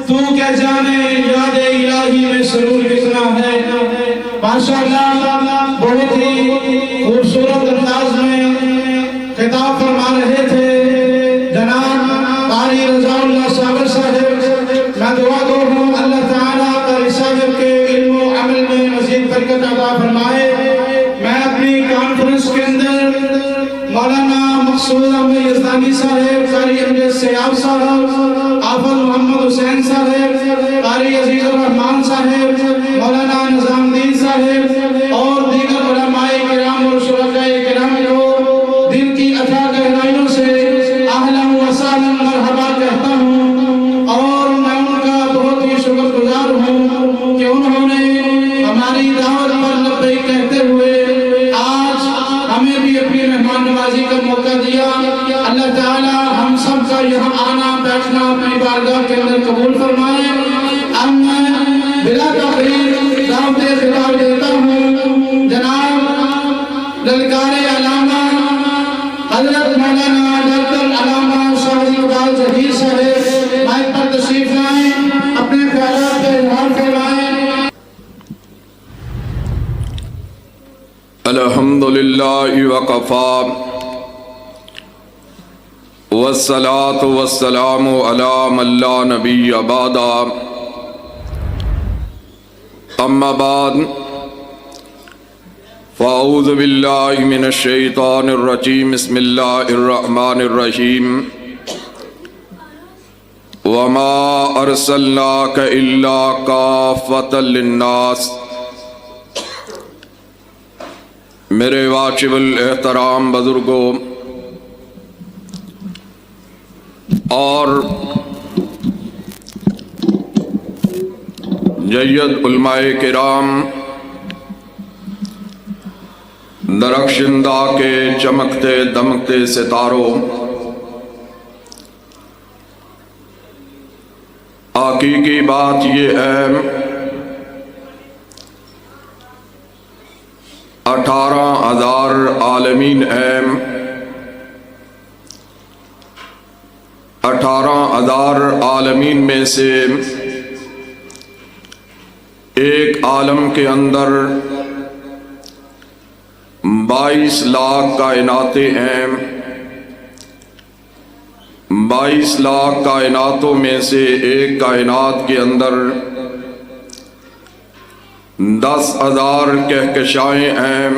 تو کیا جانے یاد الہی میں سرور کتنا ہے۔ ماشاءاللہ بہت ہی خوبصورت انداز میں خطاب فرما رہے تھے جناب قاری رضا اللہ صابر صاحب۔ میں دعا گو ہوں اللہ تعالیٰ قاری صاحب کے علم و عمل میں مزید برکت عطا فرمائے۔ میں اپنی کانفرنس کے اندر مولانا مقصود احمد یزدانی صاحب، قاری امجد سیاب صاحب، حافظ محمد حسین صاحب، قاری عزیز الرحمن صاحب، مولانا نظام الدین صاحب اور دیگر علماء کرام اور شرکاء کرام کو دل کی اتھا گہرائیوں سے اہلا و سہلا مرحبا کہتا ہوں، اور میں ان کا بہت ہی شکر گزار ہوں کہ انہوں نے ہماری دعوت پر لبیک کہتے ہوئے آج ہمیں بھی اپنی مہمان نوازی کا موقع دیا۔ اللہ تعالی ہم سب کا یہاں آنا بیٹھنا اپنی بارگاہ کے اندر قبول فرمائے۔ اب میں بلا تاخیر دعوت خطاب دیتا ہوں جناب للکار علامہ حضرت مولانا ڈاکٹر علامہ شاہد اقبال ظہیر صاحب، مائک پر تشریف لائیں، اپنے خیالات کا اظہار فرمائیں۔ الحمدللہ وقفا والصلاة والسلام علی من لا نبی بعدا، اما بعد فاعوذ باللہ من الشیطان الرجیم، بسم اللہ الرحمن الرحیم۔ وما ارسلناک الا کافۃ للناس۔ میرے واجب الاحترام بزرگوں اور جید علماء کرام، درخشندہ کے چمکتے دمکتے ستاروں، حقیقی بات یہ ہے 18,000 عالمین ہیں، 18,000 عالمین میں سے ایک عالم کے اندر 22 لاکھ کائناتیں ہیں۔ 22 لاکھ کائناتوں میں سے ایک کائنات کے اندر 10,000 کہکشائیں ہیں۔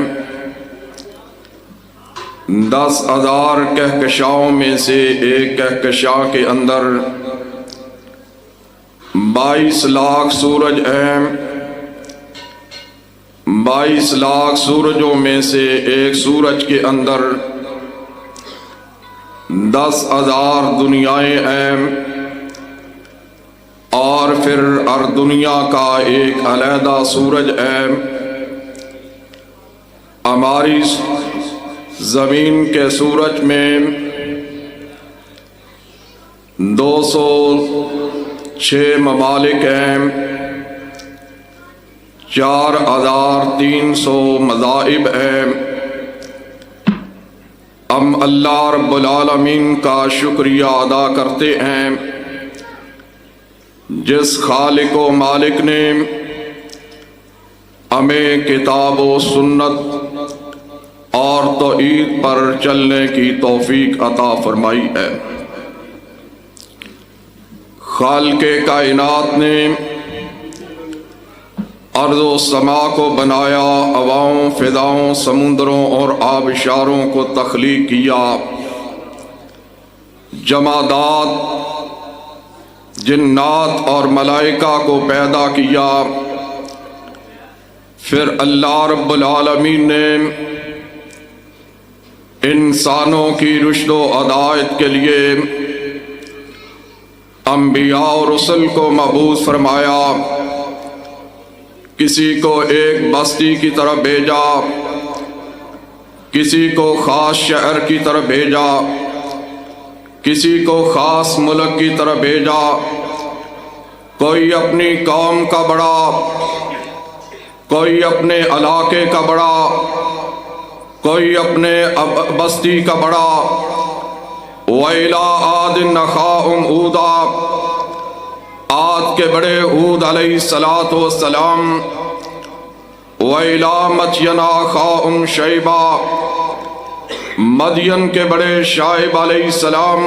10,000 کہکشاؤں میں سے ایک کہکشاں کے اندر 22 لاکھ سورج ہیں۔ 22 لاکھ سورجوں میں سے ایک سورج کے اندر 10,000 دنیایں ہیں، اور پھر ہر دنیا کا ایک علیحدہ سورج ہے۔ ہماری زمین کے سورج میں 206 ممالک ہیں، 4,300 مذاہب ہیں۔ ہم اللہ رب العالمین کا شکریہ ادا کرتے ہیں جس خالق و مالک نے ہمیں کتاب و سنت اور توحید پر چلنے کی توفیق عطا فرمائی ہے۔ خالق کائنات نے ارض و سما کو بنایا، ہواؤں، فضاؤں، سمندروں اور آبشاروں کو تخلیق کیا، جمادات، جنات اور ملائکہ کو پیدا کیا۔ پھر اللہ رب العالمین نے انسانوں کی رشد و ہدایت کے لیے انبیاء اور رسل کو مبعوث فرمایا۔ کسی کو ایک بستی کی طرف بھیجا، کسی کو خاص شہر کی طرف بھیجا، کسی کو خاص ملک کی طرف بھیجا۔ کوئی اپنی قوم کا بڑا، کوئی اپنے علاقے کا بڑا، کوئی اپنے بستی کا بڑا۔ وَإِلَىٰ عَادٍ أَخَاهُمْ هُودًا عاد کے بڑے ہود علیہ السلام وَإِلَىٰ مَدْيَنَ أَخَاهُمْ شُعَيْبًا مدین کے بڑے شعیب علیہ السلام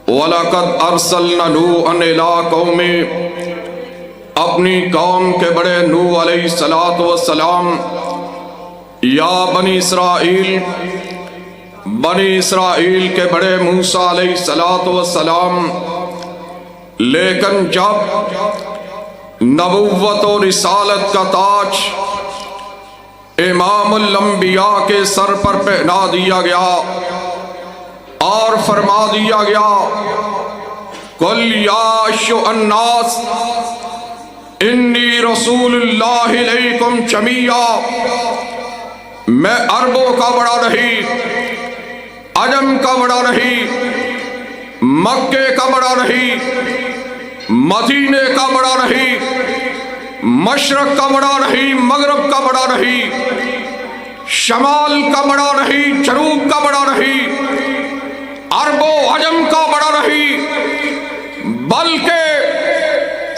وَلَقَدْ أَرْسَلْنَا نُوحًا إِلَىٰ قَوْمِهِ اپنی قوم کے بڑے نوح علیہ السلام یا بنی اسرائیل کے بڑے موسیٰ علیہ السلام لیکن جب نبوت و رسالت کا تاج امام الانبیاء کے سر پر پہنا دیا گیا اور فرما دیا گیا قُلْ يَا أَيُّهَا النَّاسُ إِنِّي رَسُولُ اللَّهِ إِلَيْكُمْ جَمِيعًا میں عربوں کا بڑا نہیں، عجم کا بڑا نہیں، مکے کا بڑا نہیں، مدینے کا بڑا نہیں، مشرق کا بڑا نہیں، مغرب کا بڑا نہیں، شمال کا بڑا نہیں، جنوب کا بڑا نہیں، عرب و عجم کا بڑا نہیں، بلکہ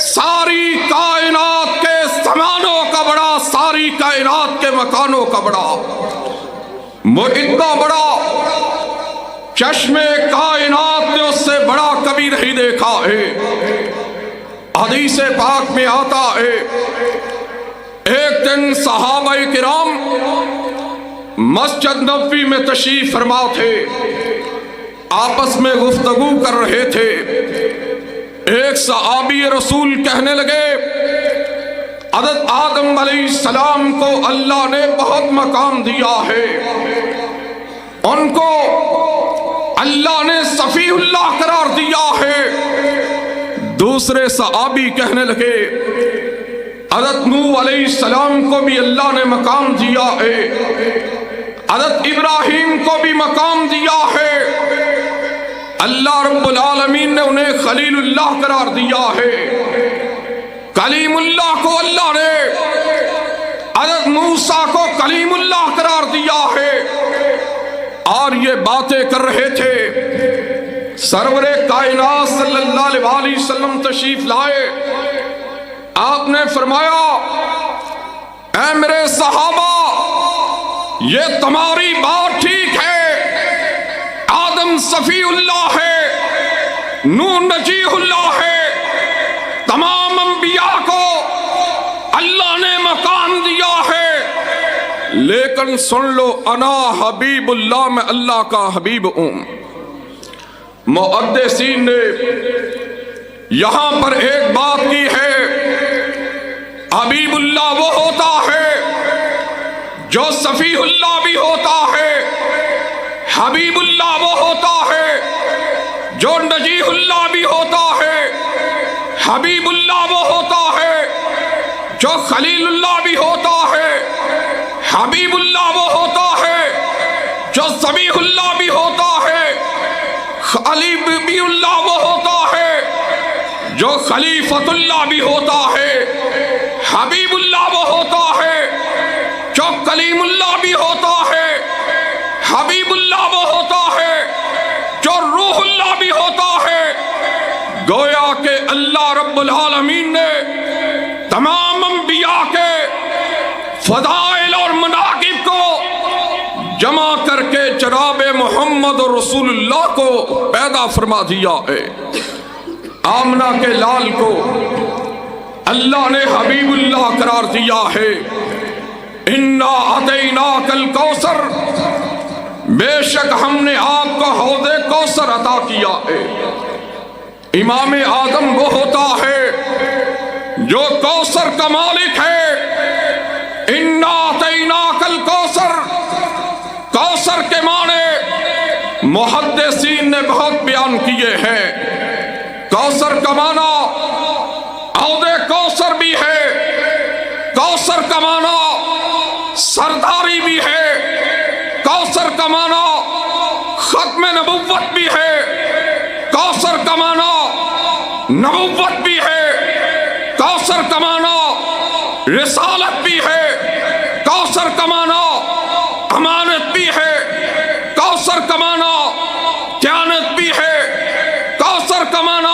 ساری کائنات کے زمانوں کا بڑا، ساری کائنات کے مکانوں کا بڑا، وہ اتنا بڑا چشم کائنات نے اس سے بڑا کبھی نہیں دیکھا ہے۔ حدیث پاک میں آتا ہے ایک دن صحابہ کرام مسجد نبوی میں تشریف فرما تھے، آپس میں گفتگو کر رہے تھے، ایک صحابی رسول کہنے لگے حضرت آدم علیہ السلام کو اللہ نے بہت مقام دیا ہے، ان کو اللہ نے صفی اللہ قرار دیا ہے۔ دوسرے صحابی کہنے لگے حضرت نوح علیہ السلام کو بھی اللہ نے مقام دیا ہے، حضرت ابراہیم کو بھی مقام دیا ہے، اللہ رب العالمین نے انہیں خلیل اللہ قرار دیا ہے، کلیم اللہ کو اللہ نے حضرت موسیٰ کو کلیم اللہ قرار دیا ہے، اور یہ باتیں کر رہے تھے۔ سرور کائنات صلی اللہ علیہ وسلم تشریف لائے، آپ نے فرمایا اے میرے صحابہ یہ تمہاری بات ٹھیک ہے، آدم صفی اللہ ہے، نوح نجیح اللہ ہے، تمام انبیاء کو اللہ نے مقام دیا ہے، لیکن سن لو انا حبیب اللہ، میں اللہ کا حبیب ہوں۔ محدثین نے یہاں پر ایک بات کی ہے، حبیب اللہ وہ ہوتا ہے جو صفی اللہ بھی ہوتا ہے، حبیب اللہ وہ ہوتا ہے جو نجیح اللہ بھی ہوتا ہے، حبیب اللہ وہ ہوتا ہے جو خلیل اللہ بھی ہوتا ہے، حبیب اللہ وہ ہوتا ہے جو ذبیح اللہ بھی ہوتا ہے، حبیب اللہ وہ ہوتا ہے جو خلیفۃ اللہ بھی ہوتا ہے، حبیب اللہ وہ ہوتا ہے جو کلیم اللہ بھی ہوتا ہے، حبیب اللہ وہ ہوتا ہے جو روح اللہ بھی ہوتا ہے۔ گویا کہ اللہ رب العالمین نے تمام انبیاء کے فضائل اور مناقب کو جمع کر کے جناب محمد رسول اللہ کو پیدا فرما دیا ہے۔ آمنہ کے لال کو اللہ نے حبیب اللہ قرار دیا ہے، انا اعطیناک الکوثر، بے شک ہم نے آپ کو حوض کوثر عطا کیا ہے۔ امام آدم وہ ہوتا ہے جو کوثر کا مالک ہے، انا اعطیناک الکوثر، کوثر کے معنی محدثین نے بہت بیان کیے ہیں۔ کوثر کا معنی حوض کوثر بھی ہے، کوثر کا معنی سرداری بھی ہے، کوثر کا معنی ختم نبوت بھی ہے، کوثر کا معنی نبوت بھی ہے، کوثر کا معنی رسالت بھی ہے، کوثر کا معنی امانت بھی ہے، کوثر کا معنی دیانت بھی ہے، کوثر کا معنی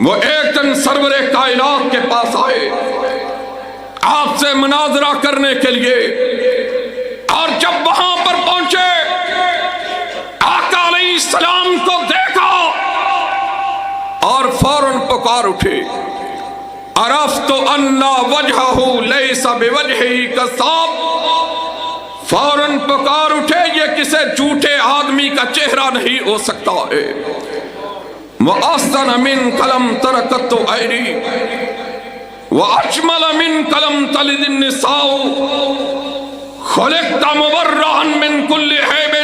وہ ایک دن سرور کائنات کے پاس آئے آپ سے مناظرہ کرنے کے لیے، اور جب وہاں پر پہنچے آقا علیہ السلام کو دیکھا اور فوراً پکار اٹھے، عرفت ان وجہہ لیس بوجہی کذاب، فوراً پکار اٹھے یہ کسی جھوٹے آدمی کا چہرہ نہیں ہو سکتا ہے۔ وَأَحْسَنَ مِنْكَ لَمْ تَرَ قَطُّ عَيْنِي وَأَجْمَلَ مِنْكَ لَمْ تَلِدِ النِّسَاءُ خُلِقْتَ مُبَرَّئًا مِنْ كُلِّ عَیْبٍ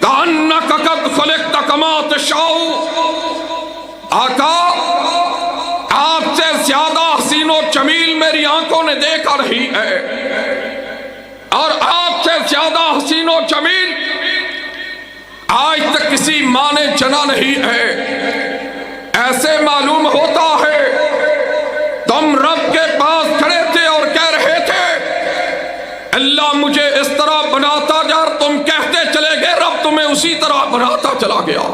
كَأَنَّكَ قَدْ خُلِقْتَ كَمَا تَشَاءُ۔ آقا آپ سے زیادہ حسین و جمیل میری آنکھوں نے دیکھا رہی ہے، اور آپ سے زیادہ حسین و جمیل آج تک کسی ماں نے جنا نہیں ہے۔ ایسے معلوم ہوتا ہے تم رب کے پاس کھڑے تھے اور کہہ رہے تھے اللہ مجھے اس طرح بناتا جا، تم کہتے چلے گئے رب تمہیں اسی طرح بناتا چلا گیا۔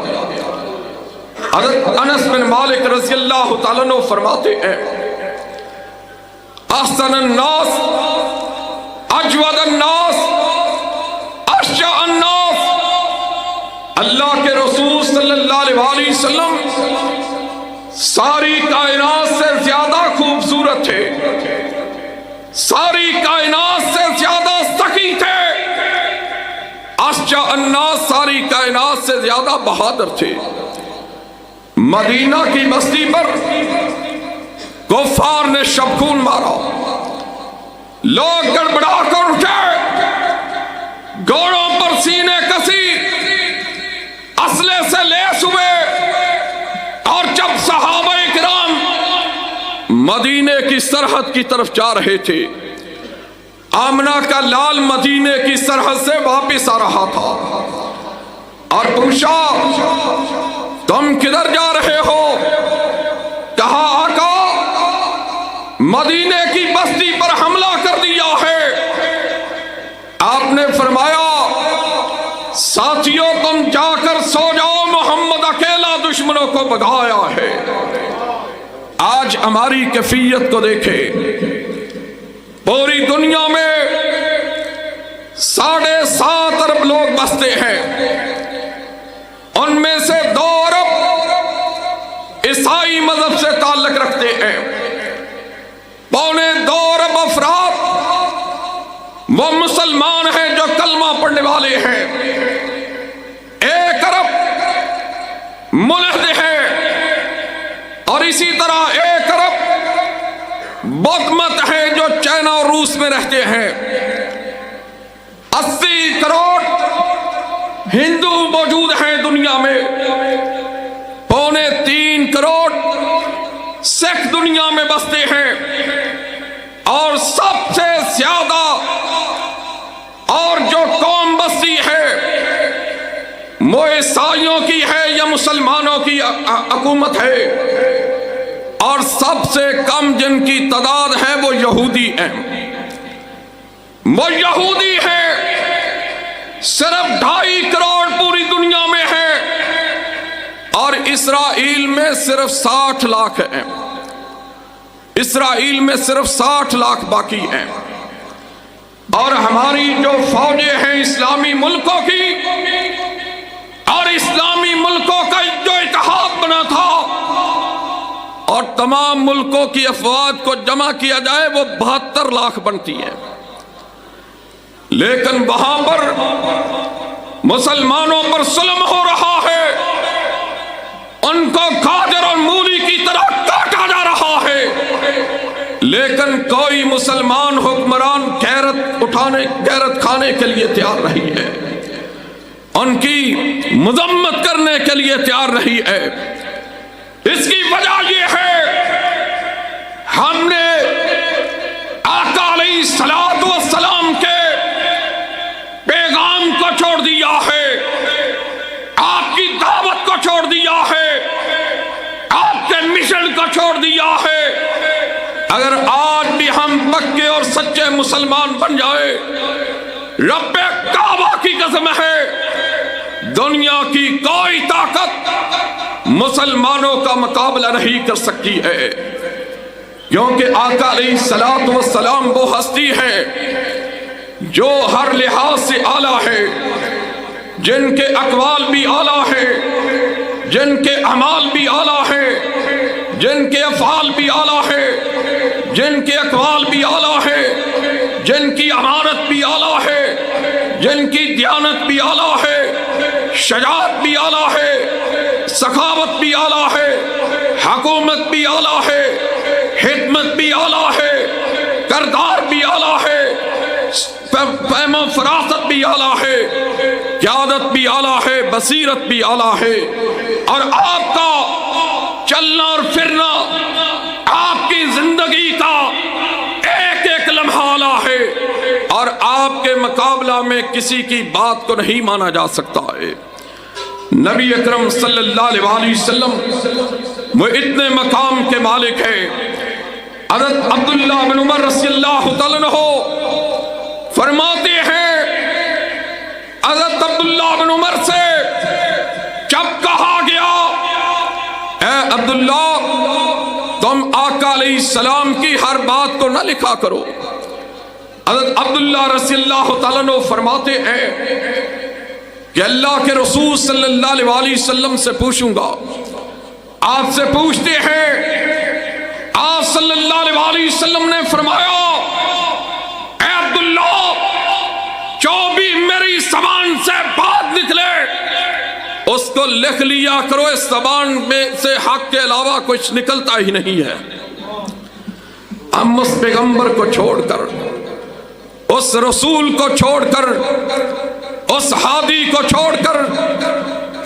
حضرت انس بن مالک رضی اللہ تعالیٰ عنہ فرماتے ہیں احسن الناس اجود الناس اشجع الناس، اللہ کے رسول صلی اللہ علیہ وسلم ساری کائنات سے زیادہ خوبصورت تھے، ساری کائنات سے زیادہ سخی تھے، اشجع الناس ساری کائنات سے زیادہ بہادر تھے۔ مدینہ کی بستی پر کفار نے شبخون مارا، لوگ گڑبڑا کر اٹھے، گھوڑوں پر سینے کسی، اسلحے سے لیس ہوئے، اور جب صحابہ کرام مدینے کی سرحد کی طرف جا رہے تھے، آمنہ کا لال مدینے کی سرحد سے واپس آ رہا تھا اور پوچھا تم کدھر جا رہے ہو؟ کہا آقا مدینے کی بستی پر حملہ کر دیا ہے۔ آپ نے فرمایا ساتھیوں تم جا کر سو جاؤ، محمد اکیلا دشمنوں کو بھگایا ہے۔ آج ہماری کیفیت کو دیکھیں، پوری دنیا میں 7.5 ارب لوگ بستے ہیں، ان میں سے 2 ارب عیسائی مذہب سے تعلق رکھتے ہیں، 2.25 ارب افراد وہ مسلمان ہیں جو کلمہ پڑھنے والے ہیں، 1 ارب ملحد ہیں، اور اسی طرح 1 ارب بت مت ہیں جو چائنا اور روس میں رہتے ہیں، 80 کروڑ ہندو موجود ہیں دنیا میں، 3.25 کروڑ سکھ دنیا میں بستے ہیں، اور سب سے زیادہ اور جو قوم بستی ہے وہ عیسائیوں کی ہے یا مسلمانوں کی حکومت ہے، اور سب سے کم جن کی تعداد ہے وہ یہودی ہیں، وہ یہودی ہیں، صرف 2.5 کروڑ پوری دنیا میں ہے، اور اسرائیل میں صرف 60 لاکھ ہیں، اسرائیل میں صرف 60 لاکھ باقی ہیں، اور ہماری جو فوجیں ہیں اسلامی ملکوں کی اور اسلامی ملکوں کا جو اتحاد بنا تھا اور تمام ملکوں کی افواج کو جمع کیا جائے وہ 72 لاکھ بنتی ہے، لیکن وہاں پر مسلمانوں پر ظلم ہو رہا ہے، ان کو کھاجر اور مولی کی طرح کاٹا جا رہا ہے، لیکن کوئی مسلمان حکمران غیرت کھانے کے لیے تیار نہیں ہے، ان کی مذمت کرنے کے لیے تیار نہیں ہے۔ اس کی وجہ یہ ہے ہم نے آقا علیہ السلام کے پیغام کو چھوڑ دیا ہے، آپ کی دعوت کو چھوڑ دیا ہے، آپ کے مشن کو چھوڑ دیا ہے۔ اگر آج بھی ہم پکے اور سچے مسلمان بن جائے، رب کعبہ کی قسم ہے دنیا کی کوئی طاقت مسلمانوں کا مقابلہ نہیں کر سکتی ہے، کیونکہ آقا علیہ الصلوۃ والسلام وہ ہستی ہے جو ہر لحاظ سے اعلیٰ ہے، جن کے اقوال بھی اعلیٰ ہے، جن کے اعمال بھی اعلیٰ ہے، جن کے افعال بھی اعلیٰ ہے، جن کے اقوال بھی اعلیٰ ہے، جن کی امانت بھی اعلیٰ ہے، جن کی دیانت بھی اعلیٰ ہے، شجاعت بھی اعلیٰ ہے، سخاوت بھی اعلیٰ ہے، حکومت بھی اعلیٰ ہے، حکمت بھی اعلیٰ ہے، کردار بھی اعلیٰ ہے، فہم و فراست بھی اعلیٰ ہے، قیادت بھی اعلیٰ ہے، بصیرت بھی اعلیٰ ہے، اور آپ کا چلنا اور پھرنا، آپ کی زندگی کا ایک ایک لمحہ اعلیٰ ہے، اور آپ کے مقابلہ میں کسی کی بات کو نہیں مانا جا سکتا ہے۔ نبی اکرم صلی اللہ علیہ وسلم وہ اتنے مقام کے مالک ہیں۔ حضرت عبداللہ بن عمر رضی اللہ تعالیٰ عنہ فرماتے ہیں، حضرت عبداللہ بن عمر سے جب کہا گیا اے عبداللہ تم آقا علیہ السلام کی ہر بات کو نہ لکھا کرو، حضرت عبداللہ رضی اللہ تعالیٰ عنہ فرماتے ہیں کہ اللہ کے رسول صلی اللہ علیہ وسلم سے پوچھوں گا۔ آپ سے پوچھتے ہیں، آپ صلی اللہ علیہ وسلم نے فرمایا اے عبداللہ جو بھی میری زبان سے بات نکلے اس کو لکھ لیا کرو، اس زبان میں سے حق کے علاوہ کچھ نکلتا ہی نہیں ہے۔ ہم اس پیغمبر کو چھوڑ کر، اس رسول کو چھوڑ کر، اس ہادی کو چھوڑ کر،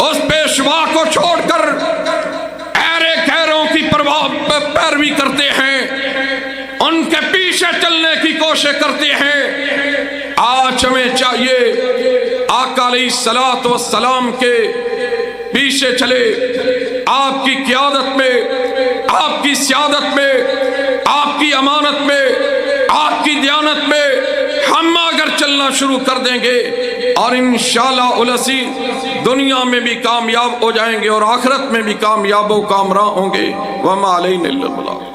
اس پیشوا کو چھوڑ کر ایرے گیروں کی پیروی کرتے ہیں، ان کے پیچھے چلنے کی کوشش کرتے ہیں۔ آج ہمیں چاہیے آقا علیہ الصلوۃ والسلام کے پیچھے چلے، آپ کی قیادت میں، آپ کی سیادت میں، آپ کی امانت میں، آپ کی دیانت میں ہم اگر چلنا شروع کر دیں گے اور انشاءاللہ العزیز دنیا میں بھی کامیاب ہو جائیں گے اور آخرت میں بھی کامیاب و کامراں ہوں گے۔ وما علینا الا البلاغ۔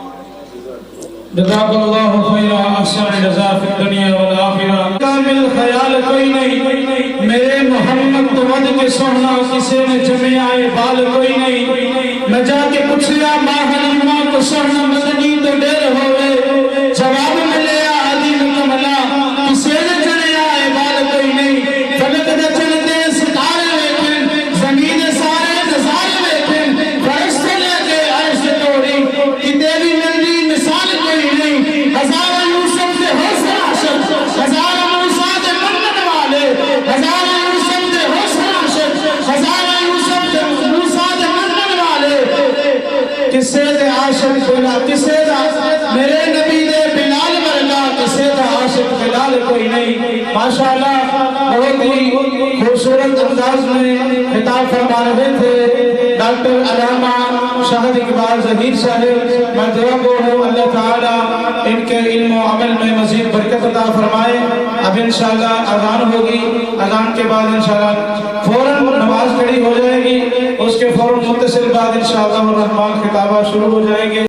جزاک اللہ خیرا، احسن جزا فی الدنیا والآخرہ۔ کامل خیال کوئی نہیں، میرے محمد تو ود کے سونا کسی نے جمع آئے بال کوئی نہیں۔ میں جا کے پوچھیا ماں حلیمہ تو سونا مدنی تو دیر ہوئے، جواب ملے آدھی مکملہ کسی نے جمع آئے بال کوئی نہیں۔ فلک نہ چلتے ستارے لیکن زمین سارے نظارے لیکن فرشتے لے کے عرش توڑی کہ تیری ملدی مثال کوئی نہیں۔ ہزارہ یوسف دے حسن عاشق، ہزارہ موسیٰ دے منن والے، ہزارہ یوسف دے حسن عاشق، ہزارہ یوسف دے موسیٰ دے منن والے۔ کسے دے عاشق بلا کسے دا میرے نبی دے بلال ورگا کسے دا عاشق بلال کوئی نہیں۔ ماشاءاللہ بہت ہی خوبصورت انداز میں خطاب فرما رہے تھے ڈاکٹر علامہ شاہد اقبال ظہیر صاحب۔ میں دعا گو ہوں اللہ تعالیٰ ان کے علم و عمل میں مزید برکت عطا فرمائے۔ اب انشاءاللہ اذان ہوگی، اذان کے بعد انشاءاللہ فوراً نماز کھڑی ہو جائے گی، اس کے فوراً متصل بعد انشاءاللہ الرحمن خطابہ شروع ہو جائیں گے۔